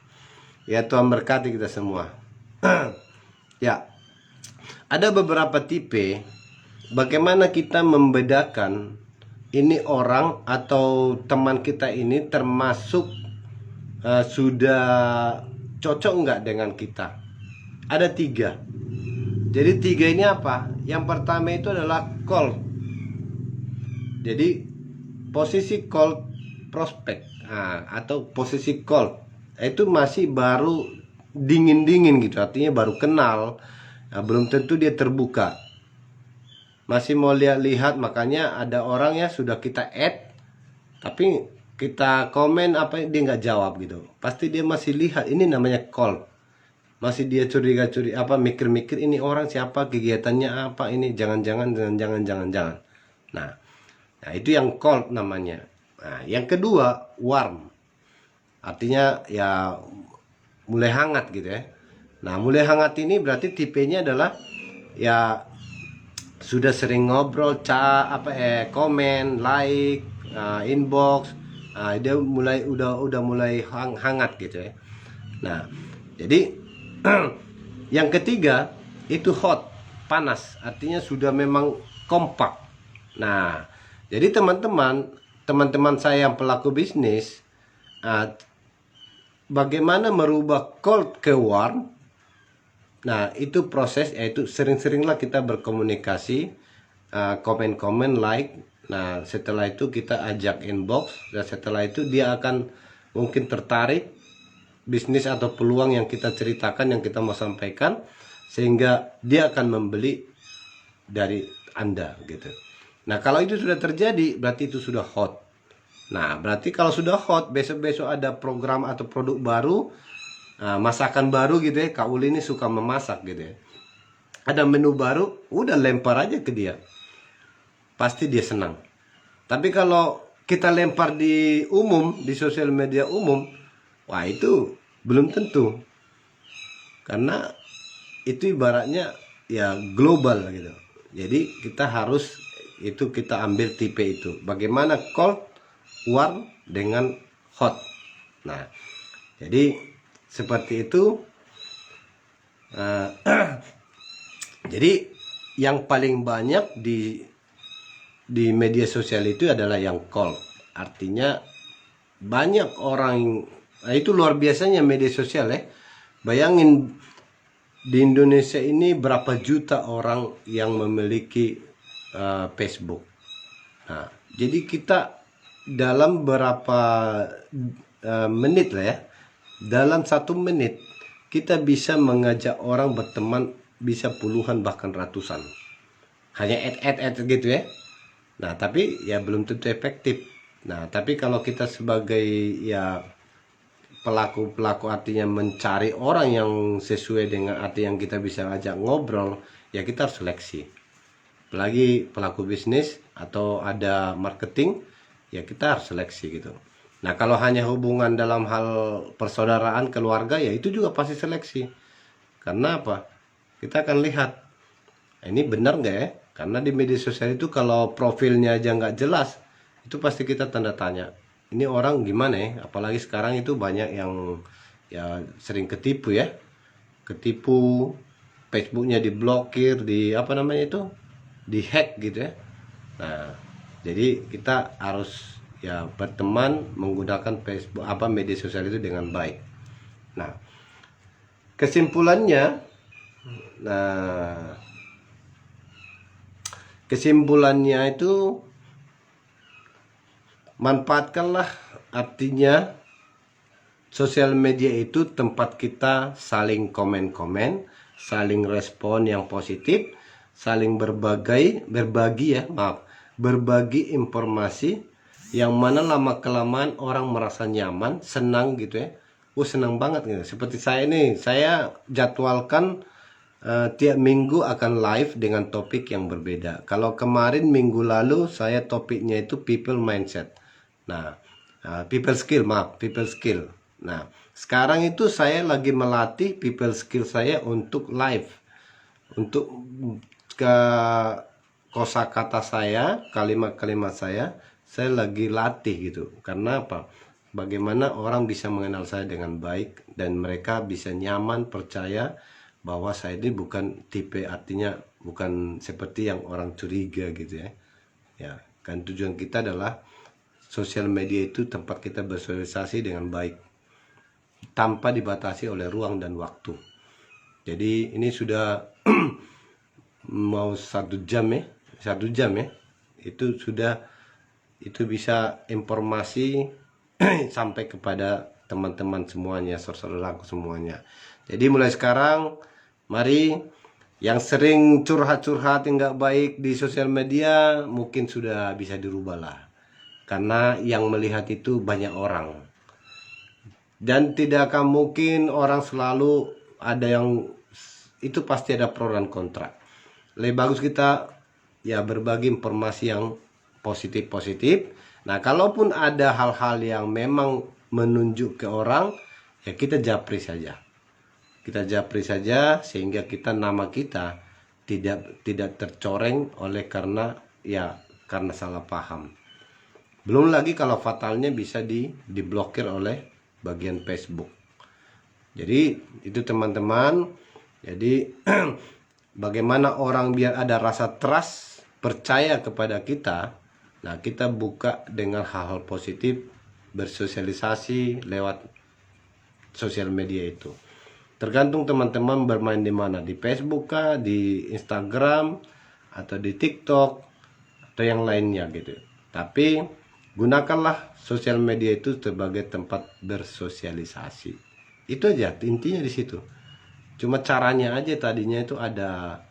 ya Tuhan berkati kita semua. Ya, ada beberapa tipe bagaimana kita membedakan ini orang atau teman kita ini termasuk sudah cocok nggak dengan kita. Ada 3. Jadi 3 ini apa? Yang pertama itu adalah cold. Jadi posisi cold prospect atau posisi cold itu masih baru dingin-dingin gitu, artinya baru kenal, belum tentu dia terbuka, masih mau lihat-lihat. Makanya ada orang ya sudah kita add, tapi kita komen apa dia nggak jawab gitu, pasti dia masih lihat. Ini namanya cold. Masih dia curiga-curiga mikir-mikir ini orang siapa, kegiatannya apa, ini jangan-jangan. Nah, itu yang cold namanya. Nah, yang kedua warm. Artinya ya mulai hangat gitu ya. Nah, mulai hangat ini berarti tipenya adalah ya sudah sering ngobrol, komen, like, inbox. Dia udah mulai hangat gitu ya. Nah, jadi yang ketiga itu hot, panas, artinya sudah memang kompak. Nah, jadi teman-teman saya yang pelaku bisnis, bagaimana merubah cold ke warm. Nah, itu proses, yaitu sering-seringlah kita berkomunikasi, komen-komen, like. Nah, setelah itu kita ajak inbox, dan setelah itu dia akan mungkin tertarik bisnis atau peluang yang kita ceritakan, yang kita mau sampaikan, sehingga dia akan membeli dari Anda gitu. Nah, kalau itu sudah terjadi berarti itu sudah hot. Nah, berarti kalau sudah hot, besok-besok ada program atau produk baru, masakan baru gitu ya. Kak Uli ini suka memasak gitu ya. Ada menu baru, udah lempar aja ke dia. Pasti dia senang. Tapi kalau kita lempar di umum, di sosial media umum, wah itu belum tentu. Karena itu ibaratnya ya global gitu. Jadi kita harus itu kita ambil tipe itu. Bagaimana cold, warm dengan hot. Nah, jadi seperti itu. Jadi yang paling banyak di media sosial itu adalah yang cold. Artinya banyak orang, nah itu luar biasanya media sosial ya. Bayangin di Indonesia ini berapa juta orang yang memiliki Facebook. Nah, jadi kita dalam berapa menit lah ya, dalam 1 menit kita bisa mengajak orang berteman bisa puluhan bahkan ratusan. Hanya add gitu ya. Nah, tapi ya belum tentu efektif. Nah, tapi kalau kita sebagai ya pelaku artinya mencari orang yang sesuai dengan arti yang kita bisa ajak ngobrol, ya kita harus seleksi. Apalagi pelaku bisnis atau ada marketing, ya kita harus seleksi gitu. Nah, kalau hanya hubungan dalam hal persaudaraan, keluarga, ya itu juga pasti seleksi. Karena apa? Kita akan lihat, ini benar nggak ya? Karena di media sosial itu kalau profilnya aja nggak jelas, itu pasti kita tanda tanya. Ini orang gimana ya? Apalagi sekarang itu banyak yang ya sering ketipu ya. Ketipu, Facebooknya diblokir, di apa namanya itu? Dihack gitu ya. Nah, jadi kita harus ya berteman menggunakan Facebook media sosial itu dengan baik. Nah, kesimpulannya itu manfaatkanlah, artinya sosial media itu tempat kita saling komen-komen, saling respon yang positif, saling berbagi informasi yang mana lama kelamaan orang merasa nyaman, senang gitu ya. Senang banget gitu. Seperti saya ini, saya jadwalkan tiap minggu akan live dengan topik yang berbeda. Kalau kemarin minggu lalu saya topiknya itu people mindset. Nah, people skill. Nah, sekarang itu saya lagi melatih people skill saya untuk live. Untuk ke kosakata saya, kalimat-kalimat saya lagi latih gitu. Karena apa? Bagaimana orang bisa mengenal saya dengan baik dan mereka bisa nyaman, percaya bahwa saya ini bukan tipe, artinya bukan seperti yang orang curiga gitu ya. Ya, kan tujuan kita adalah sosial media itu tempat kita bersosialisasi dengan baik tanpa dibatasi oleh ruang dan waktu. Jadi ini sudah mau 1 jam ya, itu sudah, itu bisa informasi sampai kepada teman-teman semuanya, saudara-saudaraku semuanya. Jadi mulai sekarang, mari yang sering curhat-curhat yang nggak baik di sosial media mungkin sudah bisa dirubah lah. Karena yang melihat itu banyak orang. Dan tidak akan mungkin orang selalu ada yang, itu pasti ada pro dan kontra. Lebih bagus kita ya berbagi informasi yang positif. Nah, kalaupun ada hal-hal yang memang menunjuk ke orang, ya kita japri saja. Sehingga nama kita tidak tercoreng oleh karena salah paham. Belum lagi kalau fatalnya bisa diblokir oleh bagian Facebook. Jadi itu teman-teman. Jadi bagaimana orang biar ada rasa trust, percaya kepada kita. Nah, kita buka dengan hal-hal positif, bersosialisasi lewat sosial media itu. Tergantung teman-teman bermain di mana, di Facebook kah, di Instagram, atau di TikTok, atau yang lainnya gitu. Tapi gunakanlah sosial media itu sebagai tempat bersosialisasi. Itu aja intinya di situ. Cuma caranya aja tadinya itu ada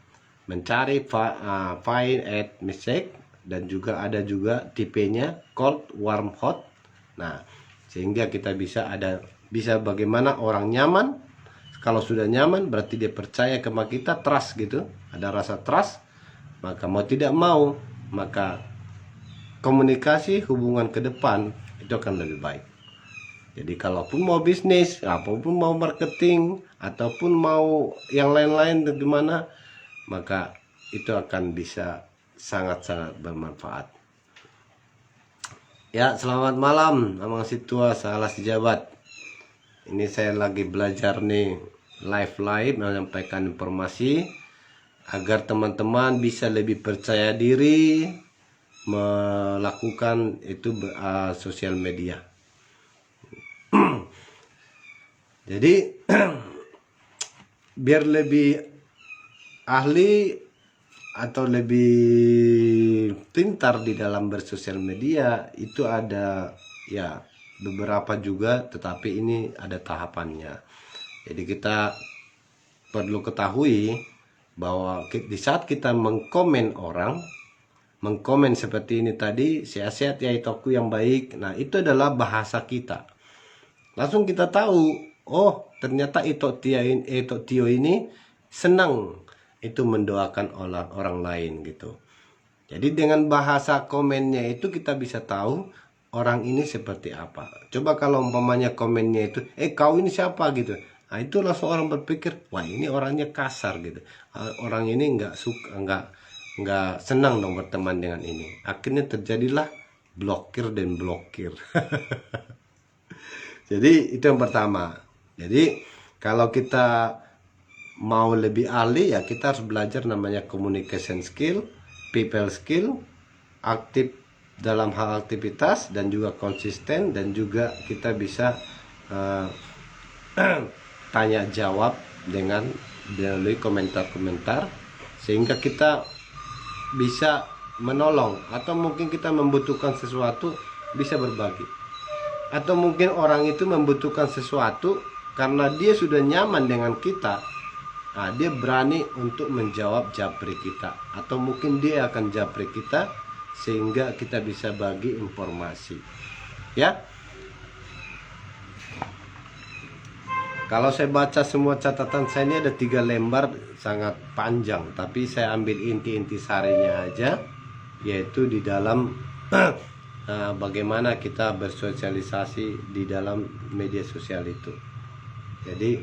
mencari find, add, mistake, dan juga ada juga tipenya cold, warm, hot. Nah, sehingga kita bisa bagaimana orang nyaman. Kalau sudah nyaman berarti dia percaya sama kita, trust gitu, ada rasa trust, maka mau tidak mau, maka komunikasi hubungan ke depan itu akan lebih baik. Jadi kalaupun mau bisnis, apapun mau marketing, ataupun mau yang lain-lain gimana, maka itu akan bisa sangat-sangat bermanfaat. Ya, selamat malam, Amang Situa, salah sejabat. Ini saya lagi belajar nih live menyampaikan informasi agar teman-teman bisa lebih percaya diri melakukan itu sosial media. Jadi biar lebih ahli atau lebih pintar di dalam bersosial media itu ada ya beberapa juga, tetapi ini ada tahapannya. Jadi kita perlu ketahui bahwa di saat kita mengkomen orang, mengkomen seperti ini tadi, sehat-sehat ya Itoku yang baik, nah itu adalah bahasa kita. Langsung kita tahu, oh ternyata Tio ini senang itu mendoakan orang lain gitu. Jadi dengan bahasa komennya itu kita bisa tahu orang ini seperti apa. Coba kalau umpamanya komennya itu, kau ini siapa gitu. Nah itu langsung orang berpikir, wah ini orangnya kasar gitu. Orang ini nggak suka, nggak senang dong berteman dengan ini. Akhirnya terjadilah blokir dan blokir. Jadi itu yang pertama. Jadi kalau kita mau lebih ahli ya kita harus belajar namanya communication skill, people skill, aktif dalam hal aktivitas dan juga konsisten, dan juga kita bisa tanya jawab dengan melalui komentar-komentar sehingga kita bisa menolong, atau mungkin kita membutuhkan sesuatu bisa berbagi, atau mungkin orang itu membutuhkan sesuatu karena dia sudah nyaman dengan kita. Nah, dia berani untuk menjawab japri kita, atau mungkin dia akan japri kita sehingga kita bisa bagi informasi. Ya. Kalau saya baca semua catatan saya ini ada 3 lembar sangat panjang, tapi saya ambil inti-inti sarinya aja, yaitu di dalam bagaimana kita bersosialisasi di dalam media sosial itu. Jadi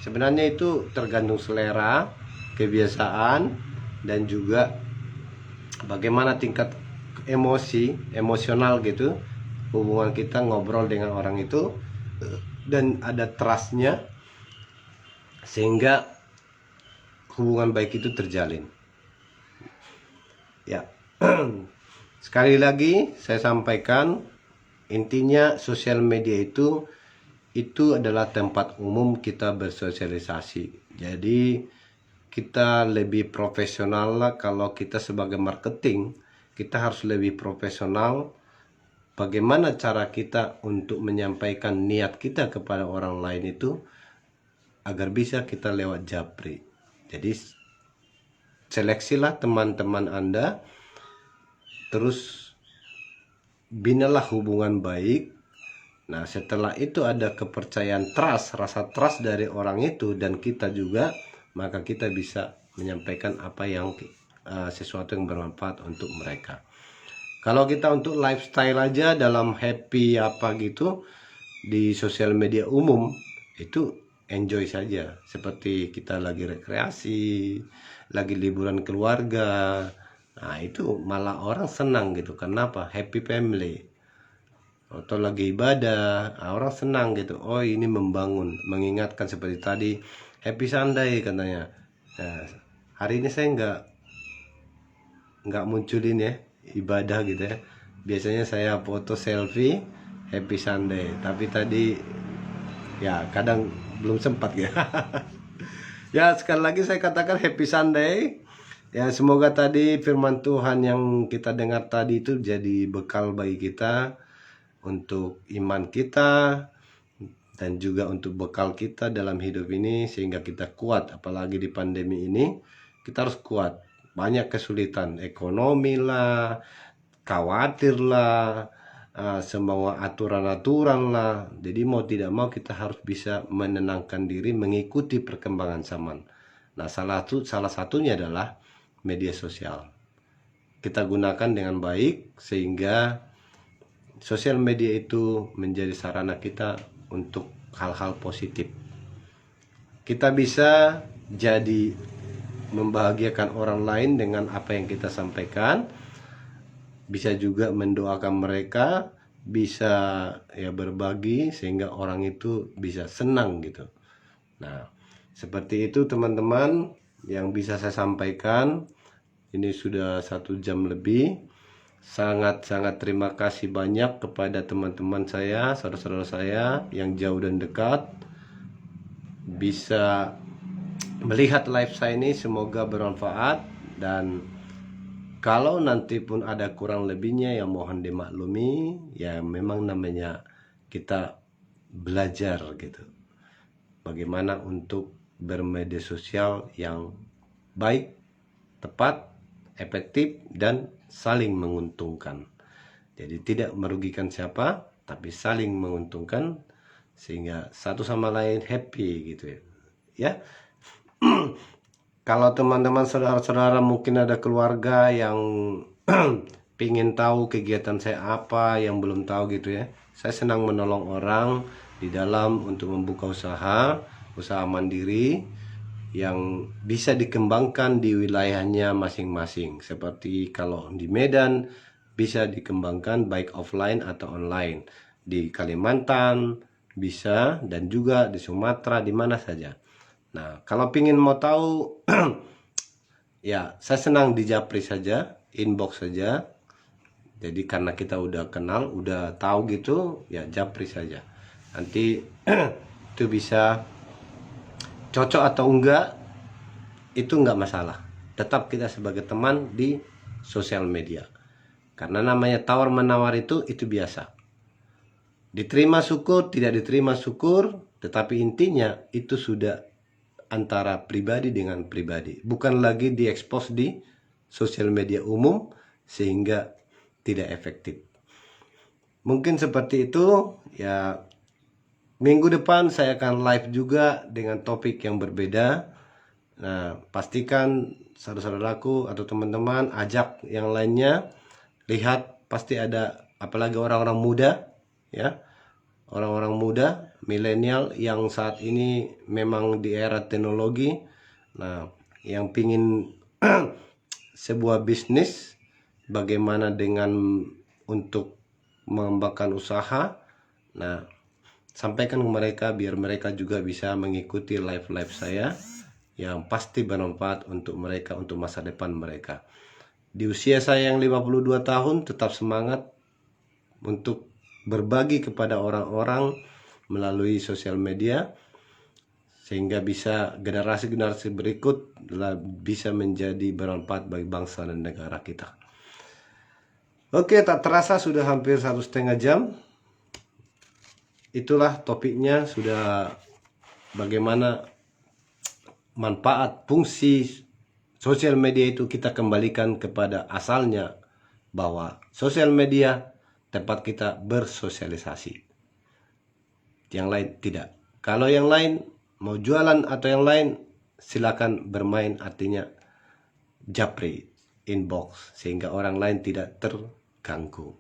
sebenarnya itu tergantung selera, kebiasaan, dan juga bagaimana tingkat emosional gitu, hubungan kita ngobrol dengan orang itu, dan ada trustnya sehingga hubungan baik itu terjalin. Ya, sekali lagi saya sampaikan, intinya sosial media itu adalah tempat umum kita bersosialisasi. Jadi kita lebih profesional lah. Kalau kita sebagai marketing, kita harus lebih profesional. Bagaimana cara kita untuk menyampaikan niat kita kepada orang lain itu agar bisa kita lewat japri. Jadi seleksilah teman-teman Anda, terus binalah hubungan baik. Nah setelah itu ada kepercayaan, trust, rasa trust dari orang itu dan kita juga, maka kita bisa menyampaikan apa yang sesuatu yang bermanfaat untuk mereka. Kalau kita untuk lifestyle aja dalam happy apa gitu di sosial media umum, itu enjoy saja, seperti kita lagi rekreasi, lagi liburan keluarga. Nah itu malah orang senang gitu. Kenapa? Happy family. Atau lagi ibadah, orang senang gitu. Oh ini membangun, mengingatkan seperti tadi, Happy Sunday katanya. Nah, hari ini saya nggak munculin ya ibadah gitu ya. Biasanya saya foto selfie Happy Sunday, tapi tadi ya kadang belum sempat ya. Ya sekali lagi saya katakan Happy Sunday. Ya semoga tadi firman Tuhan yang kita dengar tadi itu jadi bekal bagi kita, untuk iman kita, dan juga untuk bekal kita dalam hidup ini, sehingga kita kuat. Apalagi di pandemi ini kita harus kuat. Banyak kesulitan, ekonomi lah, khawatir lah, semua aturan-aturan lah. Jadi mau tidak mau kita harus bisa menenangkan diri mengikuti perkembangan zaman. Nah, salah satunya adalah media sosial. Kita gunakan dengan baik sehingga sosial media itu menjadi sarana kita untuk hal-hal positif. Kita bisa jadi membahagiakan orang lain dengan apa yang kita sampaikan, bisa juga mendoakan mereka, bisa ya berbagi sehingga orang itu bisa senang gitu. Nah, seperti itu teman-teman yang bisa saya sampaikan. Ini sudah 1 jam lebih. Sangat-sangat terima kasih banyak kepada teman-teman saya, saudara-saudara saya yang jauh dan dekat, bisa melihat live saya ini. Semoga bermanfaat, dan kalau nanti pun ada kurang lebihnya ya mohon dimaklumi. Ya memang namanya kita belajar gitu, bagaimana untuk bermedia sosial yang baik, tepat, efektif, dan saling menguntungkan. Jadi tidak merugikan siapa, tapi saling menguntungkan sehingga satu sama lain happy gitu ya. Kalau teman-teman saudara-saudara mungkin ada keluarga yang pingin tahu kegiatan saya apa, yang belum tahu gitu ya, saya senang menolong orang di dalam untuk membuka usaha mandiri yang bisa dikembangkan di wilayahnya masing-masing. Seperti kalau di Medan bisa dikembangkan baik offline atau online, di Kalimantan bisa, dan juga di Sumatera, di mana saja. Nah, kalau pingin mau tahu ya saya senang di japri saja, inbox saja. Jadi karena kita udah kenal, udah tahu gitu, ya japri saja. Nanti itu bisa cocok atau enggak, itu enggak masalah. Tetap kita sebagai teman di sosial media. Karena namanya tawar menawar itu biasa. Diterima syukur, tidak diterima syukur, tetapi intinya itu sudah antara pribadi dengan pribadi. Bukan lagi diekspos di sosial media umum sehingga tidak efektif. Mungkin seperti itu ya. Minggu depan saya akan live juga dengan topik yang berbeda. Nah, pastikan saudara-saudaraku atau teman-teman ajak yang lainnya. Lihat, pasti ada, apalagi orang-orang muda ya. Orang-orang muda, milenial yang saat ini memang di era teknologi. Nah, yang pingin sebuah bisnis, bagaimana dengan untuk mengembangkan usaha. Nah, sampaikan ke mereka biar mereka juga bisa mengikuti live-live saya yang pasti bermanfaat untuk mereka, untuk masa depan mereka. Di usia saya yang 52 tahun tetap semangat untuk berbagi kepada orang-orang melalui sosial media sehingga bisa generasi-generasi berikut bisa menjadi bermanfaat bagi bangsa dan negara kita. Oke, tak terasa sudah hampir 1,5 jam. Itulah topiknya, sudah bagaimana manfaat fungsi sosial media itu kita kembalikan kepada asalnya, bahwa sosial media tempat kita bersosialisasi. Yang lain tidak. Kalau yang lain mau jualan atau yang lain silakan bermain, artinya japri, inbox, sehingga orang lain tidak terganggu.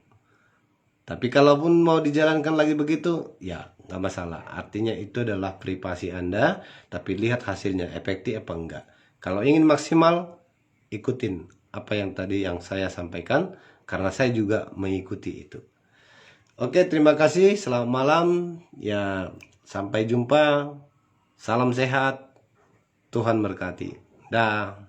Tapi kalaupun mau dijalankan lagi begitu, ya nggak masalah. Artinya itu adalah privasi Anda, tapi lihat hasilnya efektif apa enggak. Kalau ingin maksimal, ikutin apa yang tadi yang saya sampaikan, karena saya juga mengikuti itu. Oke, terima kasih. Selamat malam. Ya, sampai jumpa. Salam sehat. Tuhan berkati. Dah.